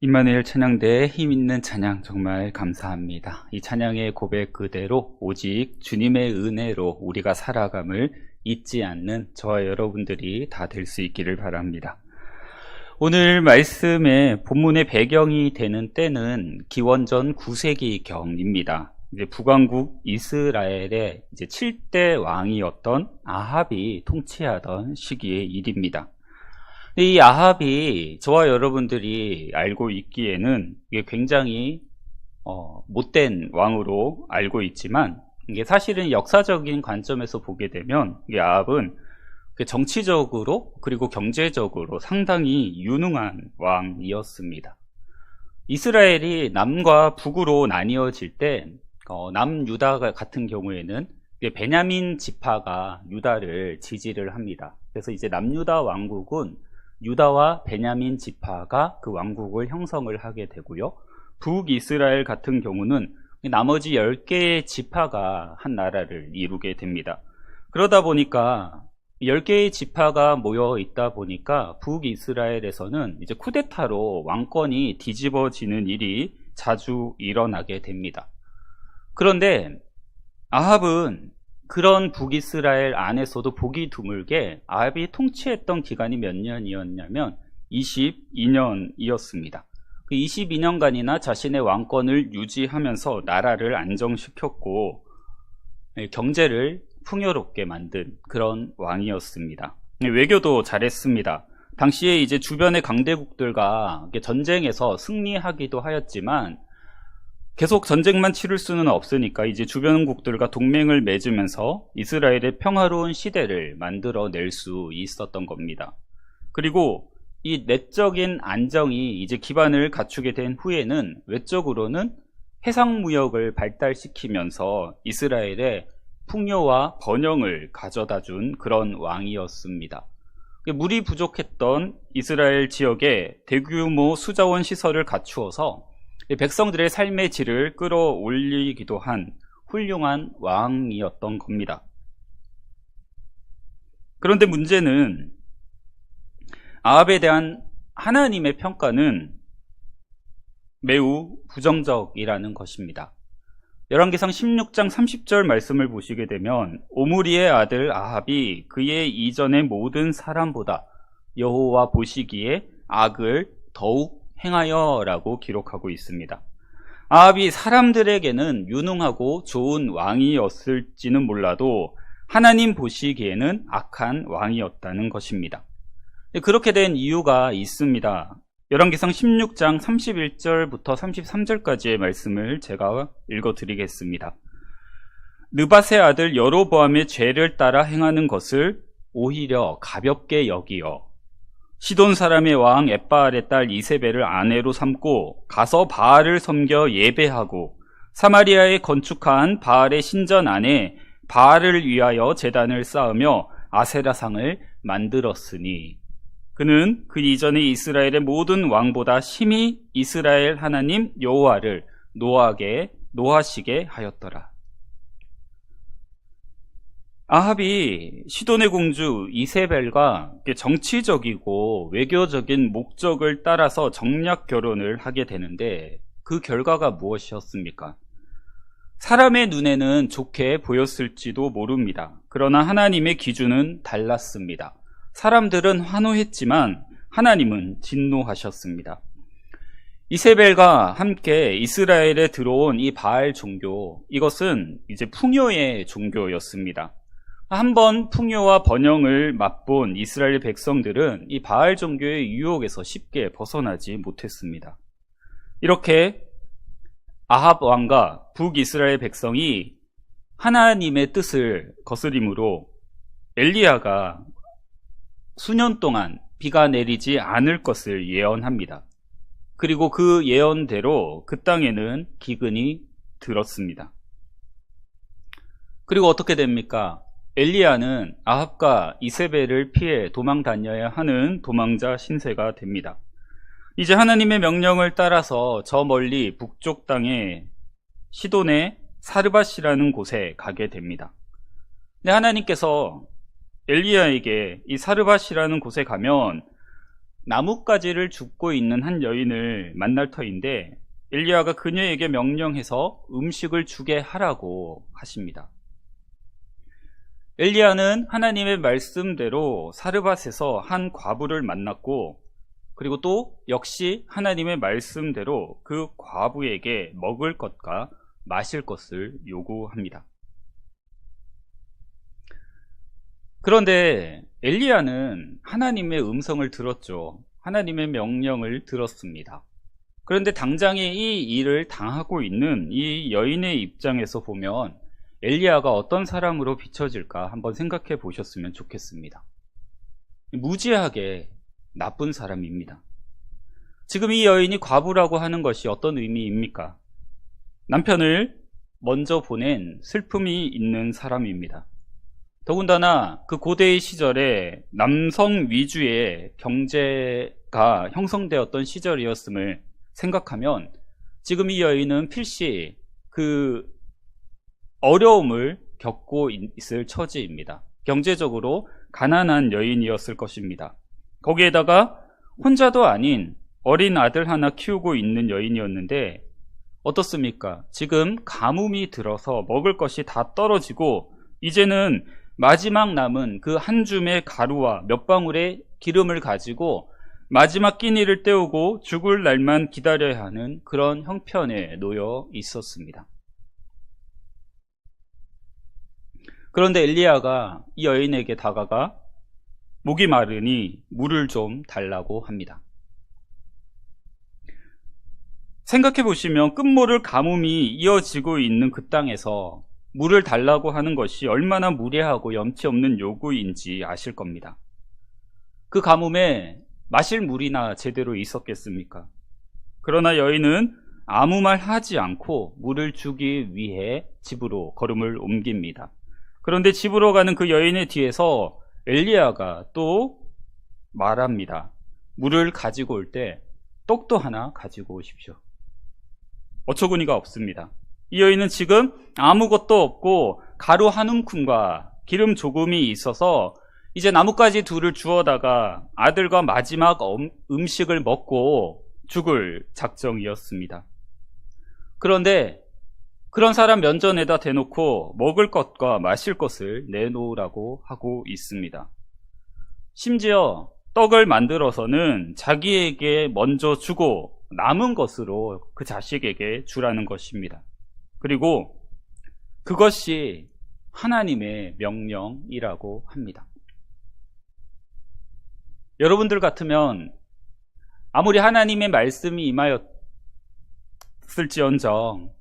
임마누엘 찬양대의 힘있는 찬양 정말 감사합니다. 이 찬양의 고백 그대로 오직 주님의 은혜로 우리가 살아감을 잊지 않는 저와 여러분들이 다 될 수 있기를 바랍니다. 오늘 말씀의 본문의 배경이 되는 때는 기원전 9세기경입니다. 이제 북왕국 이스라엘의 이제 7대 왕이었던 아합이 통치하던 시기의 일입니다. 이 아합이 저와 여러분들이 알고 있기에는 이게 굉장히 못된 왕으로 알고 있지만, 이게 사실은 역사적인 관점에서 보게 되면 이 아합은 정치적으로 그리고 경제적으로 상당히 유능한 왕이었습니다. 이스라엘이 남과 북으로 나뉘어질 때 남유다 같은 경우에는 베냐민 지파가 유다를 지지를 합니다. 그래서 이제 남유다 왕국은 유다와 베냐민 지파가 그 왕국을 형성을 하게 되고요. 북이스라엘 같은 경우는 나머지 10개의 지파가 한 나라를 이루게 됩니다. 그러다 보니까 10개의 지파가 모여 있다 보니까 북이스라엘에서는 이제 쿠데타로 왕권이 뒤집어지는 일이 자주 일어나게 됩니다. 그런데 아합은 그런 북이스라엘 안에서도 보기 드물게 아합이 통치했던 기간이 몇 년이었냐면 22년이었습니다. 그 22년간이나 자신의 왕권을 유지하면서 나라를 안정시켰고 경제를 풍요롭게 만든 그런 왕이었습니다. 외교도 잘했습니다. 당시에 이제 주변의 강대국들과 전쟁에서 승리하기도 하였지만 계속 전쟁만 치를 수는 없으니까 이제 주변국들과 동맹을 맺으면서 이스라엘의 평화로운 시대를 만들어낼 수 있었던 겁니다. 그리고 이 내적인 안정이 이제 기반을 갖추게 된 후에는 외적으로는 해상무역을 발달시키면서 이스라엘의 풍요와 번영을 가져다 준 그런 왕이었습니다. 물이 부족했던 이스라엘 지역에 대규모 수자원 시설을 갖추어서 백성들의 삶의 질을 끌어올리기도 한 훌륭한 왕이었던 겁니다. 그런데 문제는 아합에 대한 하나님의 평가는 매우 부정적이라는 것입니다. 열왕기상 16장 30절 말씀을 보시게 되면 오므리의 아들 아합이 그의 이전의 모든 사람보다 여호와 보시기에 악을 더욱 행하여 라고 기록하고 있습니다. 아합이 사람들에게는 유능하고 좋은 왕이었을지는 몰라도 하나님 보시기에는 악한 왕이었다는 것입니다. 그렇게 된 이유가 있습니다. 열왕기상 16장 31절부터 33절까지의 말씀을 제가 읽어드리겠습니다. 느밧의 아들 여로보암의 죄를 따라 행하는 것을 오히려 가볍게 여기어 시돈 사람의 왕 엣바알의 딸 이세벨을 아내로 삼고 가서 바알을 섬겨 예배하고 사마리아에 건축한 바알의 신전 안에 바알을 위하여 제단을 쌓으며 아세라상을 만들었으니 그는 그 이전에 이스라엘의 모든 왕보다 심히 이스라엘 하나님 여호와를 노하시게 하였더라. 아합이 시돈의 공주 이세벨과 정치적이고 외교적인 목적을 따라서 정략 결혼을 하게 되는데 그 결과가 무엇이었습니까? 사람의 눈에는 좋게 보였을지도 모릅니다. 그러나 하나님의 기준은 달랐습니다. 사람들은 환호했지만 하나님은 진노하셨습니다. 이세벨과 함께 이스라엘에 들어온 이 바알 종교, 이것은 이제 풍요의 종교였습니다. 한번 풍요와 번영을 맛본 이스라엘 백성들은 이 바알 종교의 유혹에서 쉽게 벗어나지 못했습니다. 이렇게 아합 왕과 북이스라엘 백성이 하나님의 뜻을 거스림으로 엘리야가 수년 동안 비가 내리지 않을 것을 예언합니다. 그리고 그 예언대로 그 땅에는 기근이 들었습니다. 그리고 어떻게 됩니까? 엘리야는 아합과 이세벨을 피해 도망 다녀야 하는 도망자 신세가 됩니다. 이제 하나님의 명령을 따라서 저 멀리 북쪽 땅에 시돈의 사르밧이라는 곳에 가게 됩니다. 근데 하나님께서 엘리야에게 이 사르밧이라는 곳에 가면 나뭇가지를 줍고 있는 한 여인을 만날 터인데 엘리야가 그녀에게 명령해서 음식을 주게 하라고 하십니다. 엘리야는 하나님의 말씀대로 사르밧에서 한 과부를 만났고, 그리고 또 역시 하나님의 말씀대로 그 과부에게 먹을 것과 마실 것을 요구합니다. 그런데 엘리야는 하나님의 음성을 들었죠. 하나님의 명령을 들었습니다. 그런데 당장에 이 일을 당하고 있는 이 여인의 입장에서 보면 엘리야가 어떤 사람으로 비춰질까 한번 생각해 보셨으면 좋겠습니다. 무지하게 나쁜 사람입니다. 지금 이 여인이 과부라고 하는 것이 어떤 의미입니까? 남편을 먼저 보낸 슬픔이 있는 사람입니다. 더군다나 그 고대의 시절에 남성 위주의 경제가 형성되었던 시절이었음을 생각하면 지금 이 여인은 필시 그 어려움을 겪고 있을 처지입니다. 경제적으로 가난한 여인이었을 것입니다. 거기에다가 혼자도 아닌 어린 아들 하나 키우고 있는 여인이었는데 어떻습니까? 지금 가뭄이 들어서 먹을 것이 다 떨어지고 이제는 마지막 남은 그 한 줌의 가루와 몇 방울의 기름을 가지고 마지막 끼니를 때우고 죽을 날만 기다려야 하는 그런 형편에 놓여 있었습니다. 그런데 엘리야가 이 여인에게 다가가 목이 마르니 물을 좀 달라고 합니다. 생각해 보시면 끝모를 가뭄이 이어지고 있는 그 땅에서 물을 달라고 하는 것이 얼마나 무례하고 염치 없는 요구인지 아실 겁니다. 그 가뭄에 마실 물이나 제대로 있었겠습니까? 그러나 여인은 아무 말 하지 않고 물을 주기 위해 집으로 걸음을 옮깁니다. 그런데 집으로 가는 그 여인의 뒤에서 엘리야가 또 말합니다. 물을 가지고 올 때 떡도 하나 가지고 오십시오. 어처구니가 없습니다. 이 여인은 지금 아무것도 없고 가루 한 움큼과 기름 조금이 있어서 이제 나뭇가지 둘을 주워다가 아들과 마지막 음식을 먹고 죽을 작정이었습니다. 그런데 그런 사람 면전에다 대놓고 먹을 것과 마실 것을 내놓으라고 하고 있습니다. 심지어 떡을 만들어서는 자기에게 먼저 주고 남은 것으로 그 자식에게 주라는 것입니다. 그리고 그것이 하나님의 명령이라고 합니다. 여러분들 같으면 아무리 하나님의 말씀이 임하였을지언정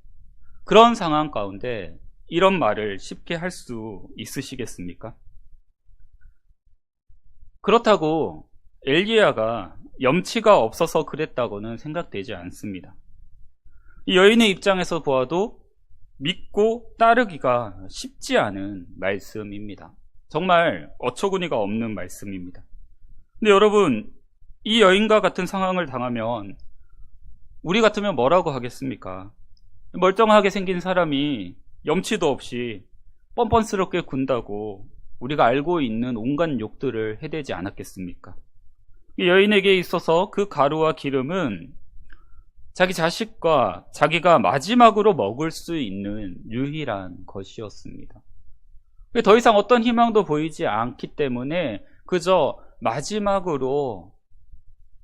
그런 상황 가운데 이런 말을 쉽게 할 수 있으시겠습니까? 그렇다고 엘리야가 염치가 없어서 그랬다고는 생각되지 않습니다. 이 여인의 입장에서 보아도 믿고 따르기가 쉽지 않은 말씀입니다. 정말 어처구니가 없는 말씀입니다. 근데 여러분, 이 여인과 같은 상황을 당하면 우리 같으면 뭐라고 하겠습니까? 멀쩡하게 생긴 사람이 염치도 없이 뻔뻔스럽게 군다고 우리가 알고 있는 온갖 욕들을 해대지 않았겠습니까? 이 여인에게 있어서 그 가루와 기름은 자기 자식과 자기가 마지막으로 먹을 수 있는 유일한 것이었습니다. 더 이상 어떤 희망도 보이지 않기 때문에 그저 마지막으로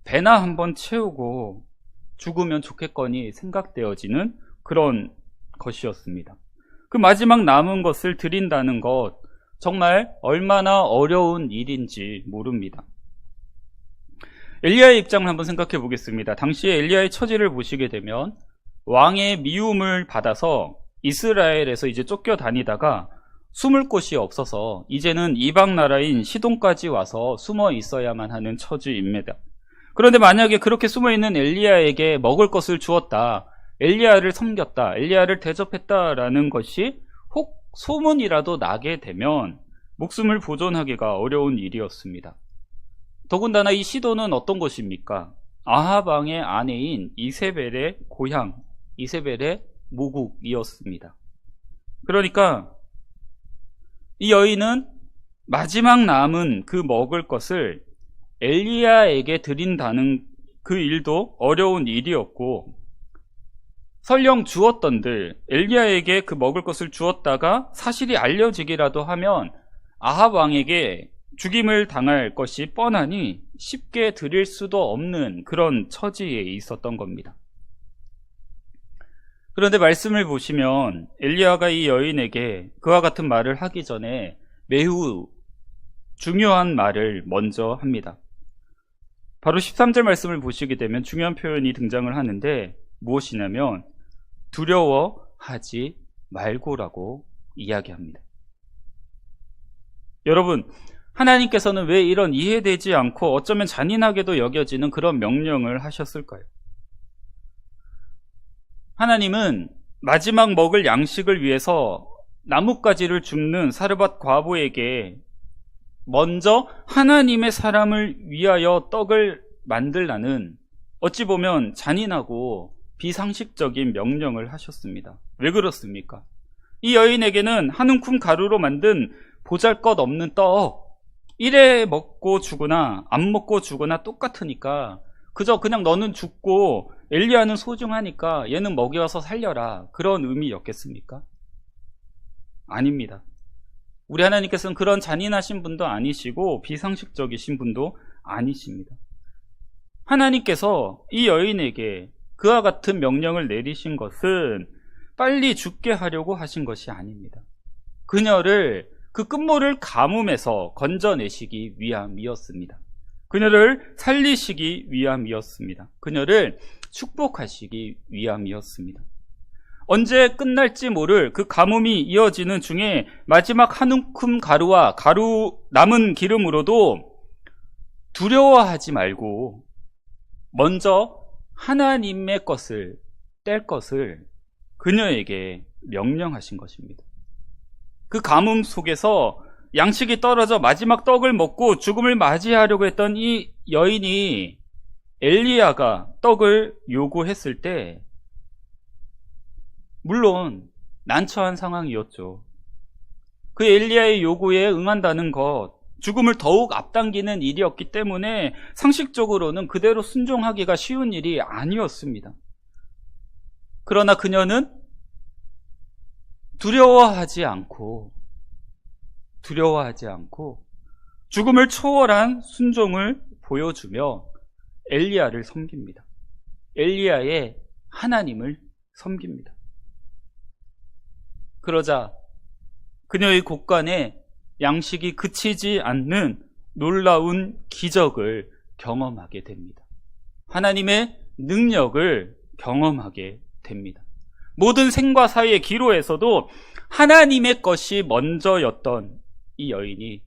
배나 한번 채우고 죽으면 좋겠거니 생각되어지는 그런 것이었습니다. 그 마지막 남은 것을 드린다는 것, 정말 얼마나 어려운 일인지 모릅니다. 엘리야의 입장을 한번 생각해 보겠습니다. 당시에 엘리야의 처지를 보시게 되면 왕의 미움을 받아서 이스라엘에서 이제 쫓겨다니다가 숨을 곳이 없어서 이제는 이방 나라인 시돈까지 와서 숨어 있어야만 하는 처지입니다. 그런데 만약에 그렇게 숨어 있는 엘리야에게 먹을 것을 주었다, 엘리야를 섬겼다, 엘리야를 대접했다라는 것이 혹 소문이라도 나게 되면 목숨을 보존하기가 어려운 일이었습니다. 더군다나 이 시돈은 어떤 곳입니까? 아합 왕의 아내인 이세벨의 고향, 이세벨의 모국이었습니다. 그러니까 이 여인은 마지막 남은 그 먹을 것을 엘리야에게 드린다는 그 일도 어려운 일이었고, 설령 주었던들 엘리야에게 그 먹을 것을 주었다가 사실이 알려지기라도 하면 아합 왕에게 죽임을 당할 것이 뻔하니 쉽게 드릴 수도 없는 그런 처지에 있었던 겁니다. 그런데 말씀을 보시면 엘리야가 이 여인에게 그와 같은 말을 하기 전에 매우 중요한 말을 먼저 합니다. 바로 13절 말씀을 보시게 되면 중요한 표현이 등장을 하는데 무엇이냐면 두려워하지 말고라고 이야기합니다. 여러분, 하나님께서는 왜 이런 이해되지 않고 어쩌면 잔인하게도 여겨지는 그런 명령을 하셨을까요? 하나님은 마지막 먹을 양식을 위해서 나뭇가지를 줍는 사르밧 과부에게 먼저 하나님의 사람을 위하여 떡을 만들라는 어찌 보면 잔인하고 비상식적인 명령을 하셨습니다. 왜 그렇습니까? 이 여인에게는 한 움큼 가루로 만든 보잘것없는 떡, 이래 먹고 죽으나 안 먹고 죽으나 똑같으니까 그저 그냥 너는 죽고 엘리야는 소중하니까 얘는 먹여서 살려라, 그런 의미였겠습니까? 아닙니다. 우리 하나님께서는 그런 잔인하신 분도 아니시고 비상식적이신 분도 아니십니다. 하나님께서 이 여인에게 그와 같은 명령을 내리신 것은 빨리 죽게 하려고 하신 것이 아닙니다. 그녀를 그 끝모를 가뭄에서 건져내시기 위함이었습니다. 그녀를 살리시기 위함이었습니다. 그녀를 축복하시기 위함이었습니다. 언제 끝날지 모를 그 가뭄이 이어지는 중에 마지막 한 움큼 가루와 가루 남은 기름으로도 두려워하지 말고 먼저 하나님의 것을 뗄 것을 그녀에게 명령하신 것입니다. 그 가뭄 속에서 양식이 떨어져 마지막 떡을 먹고 죽음을 맞이하려고 했던 이 여인이 엘리야가 떡을 요구했을 때 물론 난처한 상황이었죠. 그 엘리야의 요구에 응한다는 것, 죽음을 더욱 앞당기는 일이었기 때문에 상식적으로는 그대로 순종하기가 쉬운 일이 아니었습니다. 그러나 그녀는 두려워하지 않고 죽음을 초월한 순종을 보여주며 엘리야를 섬깁니다. 엘리야의 하나님을 섬깁니다. 그러자 그녀의 곳간에 양식이 그치지 않는 놀라운 기적을 경험하게 됩니다. 하나님의 능력을 경험하게 됩니다. 모든 생과 사의 기로에서도 하나님의 것이 먼저였던 이 여인이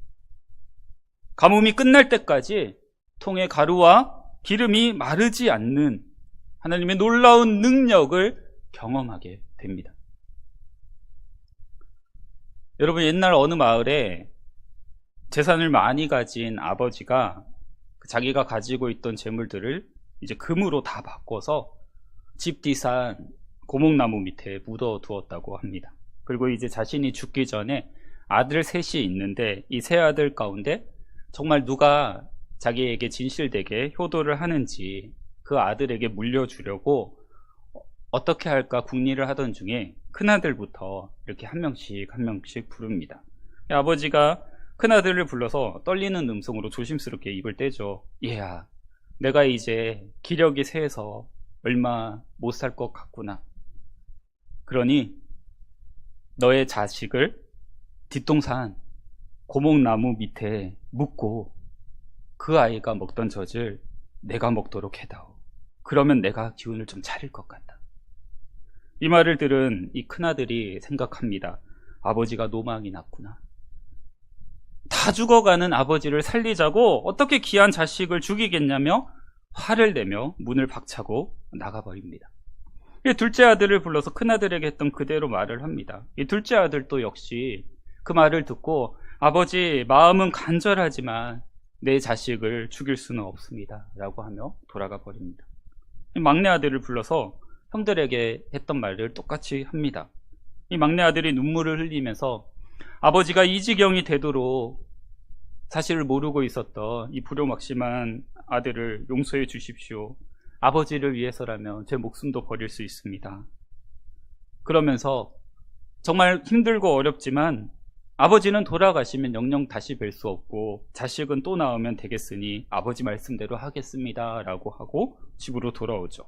가뭄이 끝날 때까지 통에 가루와 기름이 마르지 않는 하나님의 놀라운 능력을 경험하게 됩니다. 여러분, 옛날 어느 마을에 재산을 많이 가진 아버지가 자기가 가지고 있던 재물들을 이제 금으로 다 바꿔서 집 뒤산 고목나무 밑에 묻어 두었다고 합니다. 그리고 이제 자신이 죽기 전에 아들 셋이 있는데 이 세 아들 가운데 정말 누가 자기에게 진실되게 효도를 하는지 그 아들에게 물려주려고 어떻게 할까 궁리를 하던 중에 큰아들부터 이렇게 한 명씩 부릅니다. 아버지가 큰아들을 불러서 떨리는 음성으로 조심스럽게 입을 떼죠. 얘야, 내가 이제 기력이 쇠해서 얼마 못 살 것 같구나. 그러니 너의 자식을 뒷동산 고목나무 밑에 묻고 그 아이가 먹던 젖을 내가 먹도록 해다오. 그러면 내가 기운을 좀 차릴 것 같다. 이 말을 들은 이 큰아들이 생각합니다. 아버지가 노망이 났구나. 다 죽어가는 아버지를 살리자고 어떻게 귀한 자식을 죽이겠냐며 화를 내며 문을 박차고 나가버립니다. 둘째 아들을 불러서 큰아들에게 했던 그대로 말을 합니다. 이 둘째 아들도 역시 그 말을 듣고 아버지, 마음은 간절하지만 내 자식을 죽일 수는 없습니다 라고 하며 돌아가 버립니다. 막내 아들을 불러서 형들에게 했던 말을 똑같이 합니다. 이 막내 아들이 눈물을 흘리면서 아버지가 이 지경이 되도록 사실을 모르고 있었던 이 불효막심한 아들을 용서해 주십시오. 아버지를 위해서라면 제 목숨도 버릴 수 있습니다. 그러면서 정말 힘들고 어렵지만 아버지는 돌아가시면 영영 다시 뵐 수 없고 자식은 또 낳으면 되겠으니 아버지 말씀대로 하겠습니다 라고 하고 집으로 돌아오죠.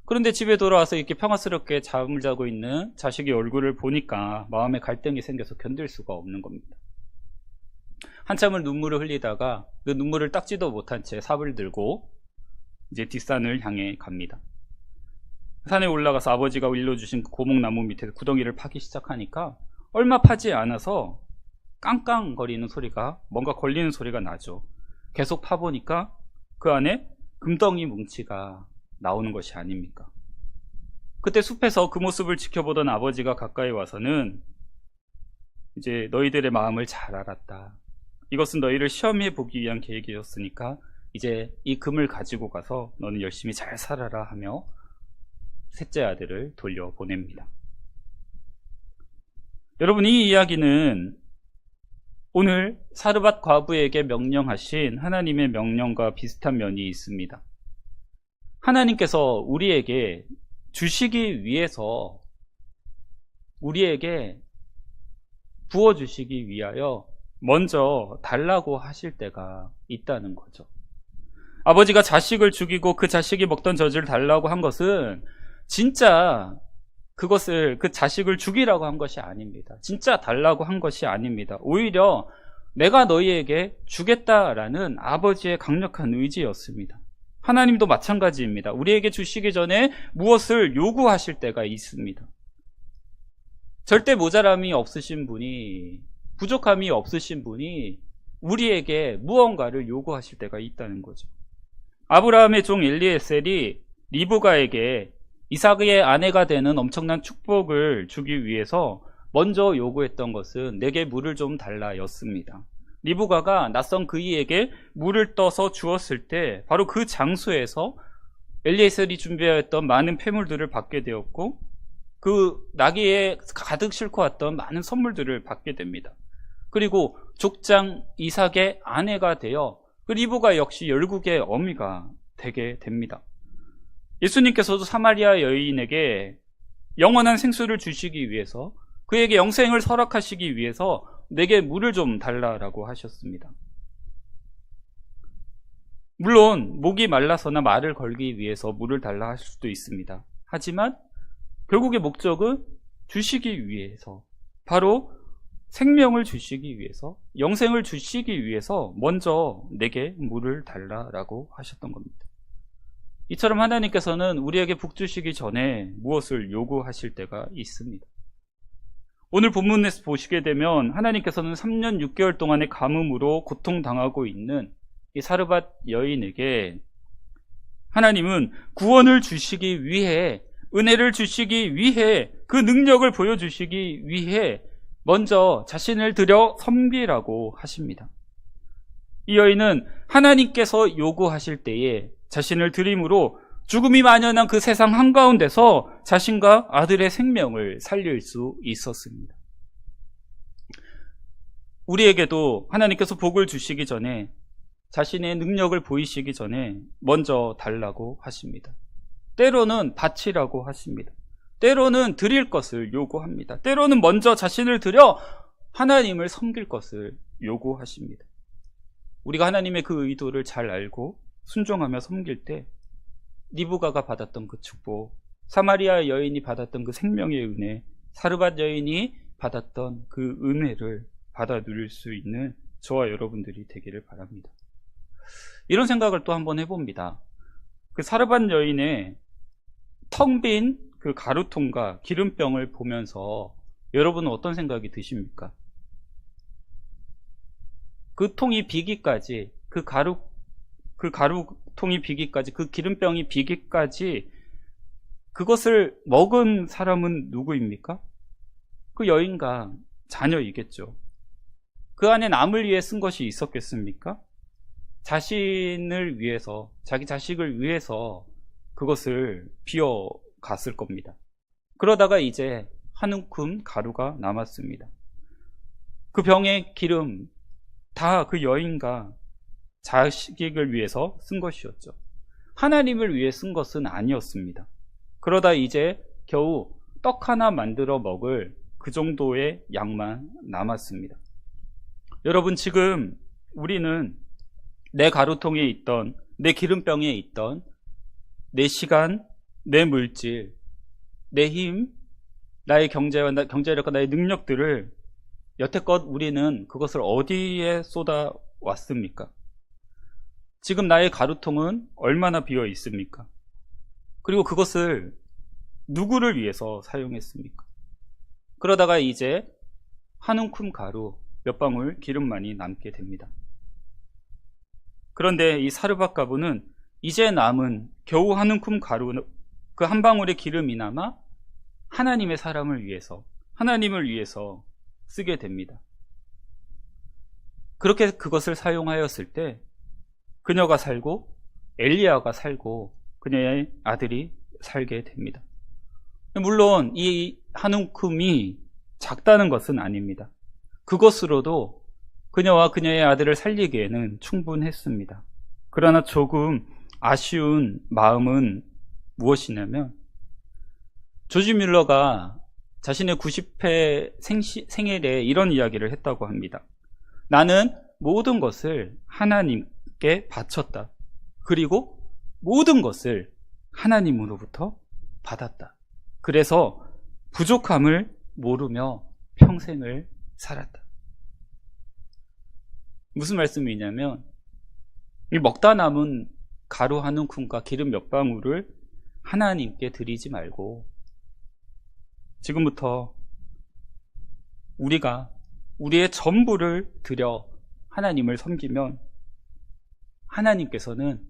그런데 집에 돌아와서 이렇게 평화스럽게 잠을 자고 있는 자식의 얼굴을 보니까 마음에 갈등이 생겨서 견딜 수가 없는 겁니다. 한참을 눈물을 흘리다가 그 눈물을 닦지도 못한 채 삽을 들고 이제 뒷산을 향해 갑니다. 산에 올라가서 아버지가 일러주신 고목나무 밑에 구덩이를 파기 시작하니까 얼마 파지 않아서 깡깡거리는 소리가, 뭔가 걸리는 소리가 나죠. 계속 파보니까 그 안에 금덩이 뭉치가 나오는 것이 아닙니까? 그때 숲에서 그 모습을 지켜보던 아버지가 가까이 와서는 이제 너희들의 마음을 잘 알았다. 이것은 너희를 시험해 보기 위한 계획이었으니까 이제 이 금을 가지고 가서 너는 열심히 잘 살아라 하며 셋째 아들을 돌려보냅니다. 여러분, 이 이야기는 오늘 사르밧 과부에게 명령하신 하나님의 명령과 비슷한 면이 있습니다. 하나님께서 우리에게 주시기 위해서, 우리에게 부어주시기 위하여 먼저 달라고 하실 때가 있다는 거죠. 아버지가 자식을 죽이고 그 자식이 먹던 젖을 달라고 한 것은 진짜 그것을, 그 자식을 죽이라고 한 것이 아닙니다. 진짜 달라고 한 것이 아닙니다. 오히려 내가 너희에게 주겠다라는 아버지의 강력한 의지였습니다. 하나님도 마찬가지입니다. 우리에게 주시기 전에 무엇을 요구하실 때가 있습니다. 절대 모자람이 없으신 분이, 부족함이 없으신 분이 우리에게 무언가를 요구하실 때가 있다는 거죠. 아브라함의 종 엘리에셀이 리브가에게 이삭의 아내가 되는 엄청난 축복을 주기 위해서 먼저 요구했던 것은 내게 물을 좀 달라였습니다. 리브가가 낯선 그이에게 물을 떠서 주었을 때 바로 그 장소에서 엘리에셀이 준비하였던 많은 폐물들을 받게 되었고 그 나귀에 가득 싣고 왔던 많은 선물들을 받게 됩니다. 그리고 족장 이삭의 아내가 되어 그 리브가 역시 열국의 어미가 되게 됩니다. 예수님께서도 사마리아 여인에게 영원한 생수를 주시기 위해서, 그에게 영생을 허락하시기 위해서 내게 물을 좀 달라라고 하셨습니다. 물론 목이 말라서나 말을 걸기 위해서 물을 달라 할 수도 있습니다. 하지만 결국의 목적은 주시기 위해서, 바로 생명을 주시기 위해서, 영생을 주시기 위해서 먼저 내게 물을 달라라고 하셨던 겁니다. 이처럼 하나님께서는 우리에게 복 주시기 전에 무엇을 요구하실 때가 있습니다. 오늘 본문에서 보시게 되면 하나님께서는 3년 6개월 동안의 가뭄으로 고통당하고 있는 이 사르밧 여인에게 하나님은 구원을 주시기 위해, 은혜를 주시기 위해, 그 능력을 보여주시기 위해 먼저 자신을 들여 섬기라고 하십니다. 이 여인은 하나님께서 요구하실 때에 자신을 드림으로 죽음이 만연한 그 세상 한가운데서 자신과 아들의 생명을 살릴 수 있었습니다. 우리에게도 하나님께서 복을 주시기 전에, 자신의 능력을 보이시기 전에 먼저 달라고 하십니다. 때로는 바치라고 하십니다. 때로는 드릴 것을 요구합니다. 때로는 먼저 자신을 들여 하나님을 섬길 것을 요구하십니다. 우리가 하나님의 그 의도를 잘 알고 순종하며 섬길 때 리브가가 받았던 그 축복, 사마리아 여인이 받았던 그 생명의 은혜, 사르밧 여인이 받았던 그 은혜를 받아 누릴 수 있는 저와 여러분들이 되기를 바랍니다. 이런 생각을 또 한번 해봅니다. 그 사르밧 여인의 텅 빈 그 가루통과 기름병을 보면서 여러분은 어떤 생각이 드십니까? 그 통이 비기까지, 그 가루통이 비기까지, 그 기름병이 비기까지 그것을 먹은 사람은 누구입니까? 그 여인과 자녀이겠죠. 그 안에 남을 위해 쓴 것이 있었겠습니까? 자신을 위해서, 자기 자식을 위해서 그것을 비워갔을 겁니다. 그러다가 이제 한 움큼 가루가 남았습니다. 그 병에 기름, 다 그 여인과 자식을 위해서 쓴 것이었죠. 하나님을 위해 쓴 것은 아니었습니다. 그러다 이제 겨우 떡 하나 만들어 먹을 그 정도의 양만 남았습니다. 여러분, 지금 우리는 내 가루통에 있던, 내 기름병에 있던 내 시간, 내 물질, 내 힘, 나의 경제력과 나의 능력들을 여태껏 우리는 그것을 어디에 쏟아 왔습니까? 지금 나의 가루통은 얼마나 비어 있습니까? 그리고 그것을 누구를 위해서 사용했습니까? 그러다가 이제 한 움큼 가루, 몇 방울 기름만이 남게 됩니다. 그런데 이 사르밧 가부는 이제 남은 겨우 한 움큼 가루, 그 한 방울의 기름이나마 하나님의 사람을 위해서, 하나님을 위해서 쓰게 됩니다. 그렇게 그것을 사용하였을 때 그녀가 살고 엘리야가 살고 그녀의 아들이 살게 됩니다. 물론 이 한 움큼이 작다는 것은 아닙니다. 그것으로도 그녀와 그녀의 아들을 살리기에는 충분했습니다. 그러나 조금 아쉬운 마음은 무엇이냐면, 조지 뮬러가 자신의 90회 생일에 이런 이야기를 했다고 합니다. 나는 모든 것을 하나님께 바쳤다. 그리고 모든 것을 하나님으로부터 받았다. 그래서 부족함을 모르며 평생을 살았다. 무슨 말씀이냐면, 이 먹다 남은 가루 한 움큼과 기름 몇 방울을 하나님께 드리지 말고 지금부터 우리가 우리의 전부를 드려 하나님을 섬기면 하나님께서는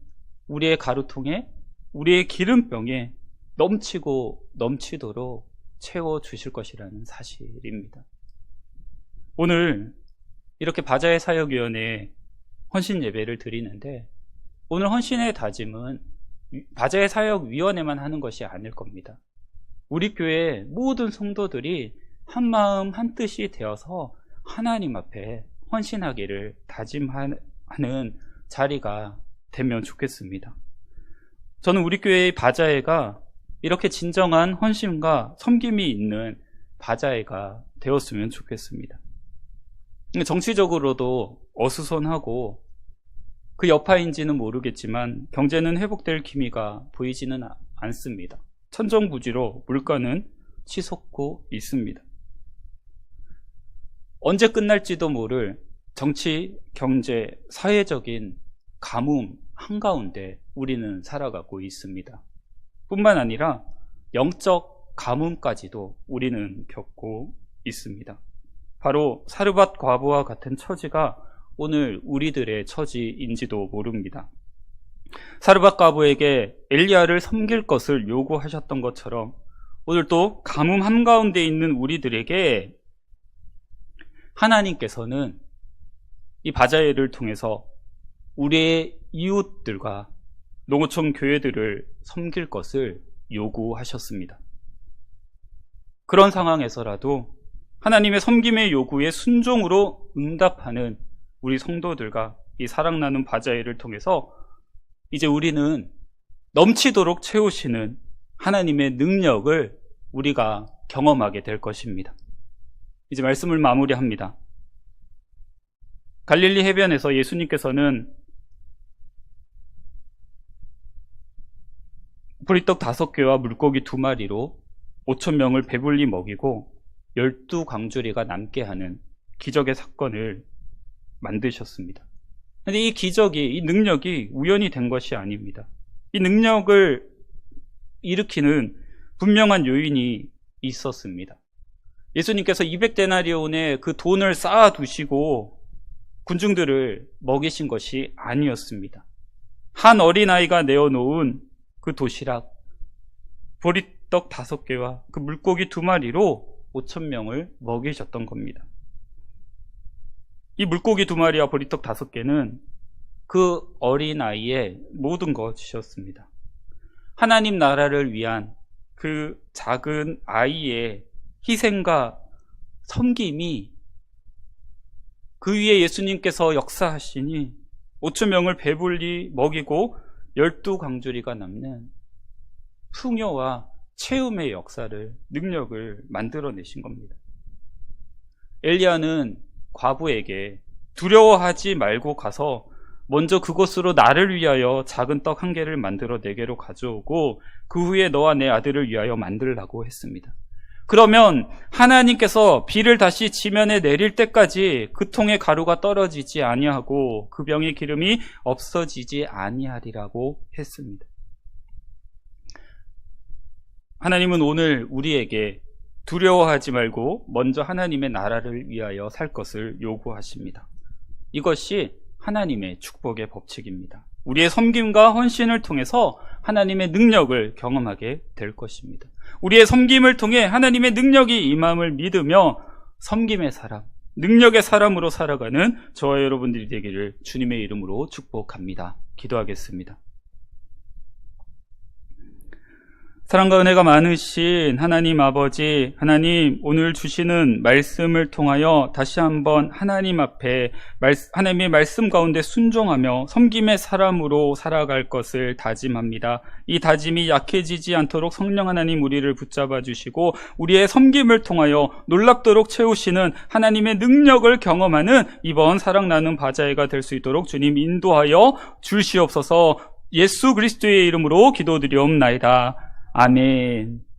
우리의 가루통에, 우리의 기름병에 넘치고 넘치도록 채워주실 것이라는 사실입니다. 오늘 이렇게 바자회 사역위원회에 헌신 예배를 드리는데, 오늘 헌신의 다짐은 바자회 사역위원회만 하는 것이 아닐 겁니다. 우리 교회 모든 성도들이 한 마음 한 뜻이 되어서 하나님 앞에 헌신하기를 다짐하는 자리가 되면 좋겠습니다. 저는 우리 교회의 바자회가 이렇게 진정한 헌신과 섬김이 있는 바자회가 되었으면 좋겠습니다. 정치적으로도 어수선하고 그 여파인지는 모르겠지만 경제는 회복될 기미가 보이지는 않습니다. 천정부지로 물가는 치솟고 있습니다. 언제 끝날지도 모를 정치, 경제, 사회적인 가뭄 한가운데 우리는 살아가고 있습니다. 뿐만 아니라 영적 가뭄까지도 우리는 겪고 있습니다. 바로 사르밧 과부와 같은 처지가 오늘 우리들의 처지인지도 모릅니다. 사르밧 과부에게 엘리야를 섬길 것을 요구하셨던 것처럼 오늘 또 가뭄 한가운데 있는 우리들에게 하나님께서는 이 바자회를 통해서 우리의 이웃들과 농어촌 교회들을 섬길 것을 요구하셨습니다. 그런 상황에서라도 하나님의 섬김의 요구에 순종으로 응답하는 우리 성도들과 이 사랑 나눔 바자회를 통해서 이제 우리는 넘치도록 채우시는 하나님의 능력을 우리가 경험하게 될 것입니다. 이제 말씀을 마무리합니다. 갈릴리 해변에서 예수님께서는 보리떡 5개와 물고기 2마리로 5,000명을 배불리 먹이고 12광주리가 남게 하는 기적의 사건을 만드셨습니다. 그런데 이 기적이, 이 능력이 우연히 된 것이 아닙니다. 이 능력을 일으키는 분명한 요인이 있었습니다. 예수님께서 200데나리온의 그 돈을 쌓아두시고 군중들을 먹이신 것이 아니었습니다. 한 어린아이가 내어놓은 그 도시락, 보리떡 5개와 그 물고기 2마리로 5,000명을 먹이셨던 겁니다. 이 물고기 2마리와 보리떡 5개는 그 어린아이의 모든 것이었습니다. 하나님 나라를 위한 그 작은 아이의 희생과 섬김이 그 위에 예수님께서 역사하시니 5천 명을 배불리 먹이고 12광주리가 남는 풍요와 채움의 역사를, 능력을 만들어내신 겁니다. 엘리야는 과부에게 두려워하지 말고 가서 먼저 그곳으로 나를 위하여 작은 떡 1개를 만들어 내게로 가져오고 그 후에 너와 내 아들을 위하여 만들라고 했습니다. 그러면 하나님께서 비를 다시 지면에 내릴 때까지 그 통의 가루가 떨어지지 아니하고 그 병의 기름이 없어지지 아니하리라고 했습니다. 하나님은 오늘 우리에게 두려워하지 말고 먼저 하나님의 나라를 위하여 살 것을 요구하십니다. 이것이 하나님의 축복의 법칙입니다. 우리의 섬김과 헌신을 통해서 하나님의 능력을 경험하게 될 것입니다. 우리의 섬김을 통해 하나님의 능력이 임함을 믿으며 섬김의 사람, 능력의 사람으로 살아가는 저와 여러분들이 되기를 주님의 이름으로 축복합니다. 기도하겠습니다. 사랑과 은혜가 많으신 하나님 아버지, 하나님 오늘 주시는 말씀을 통하여 다시 한번 하나님 앞에 하나님의 말씀 가운데 순종하며 섬김의 사람으로 살아갈 것을 다짐합니다. 이 다짐이 약해지지 않도록 성령 하나님 우리를 붙잡아 주시고 우리의 섬김을 통하여 놀랍도록 채우시는 하나님의 능력을 경험하는 이번 사랑 나눔 바자회가 될 수 있도록 주님 인도하여 주시옵소서. 예수 그리스도의 이름으로 기도드리옵나이다. 아멘.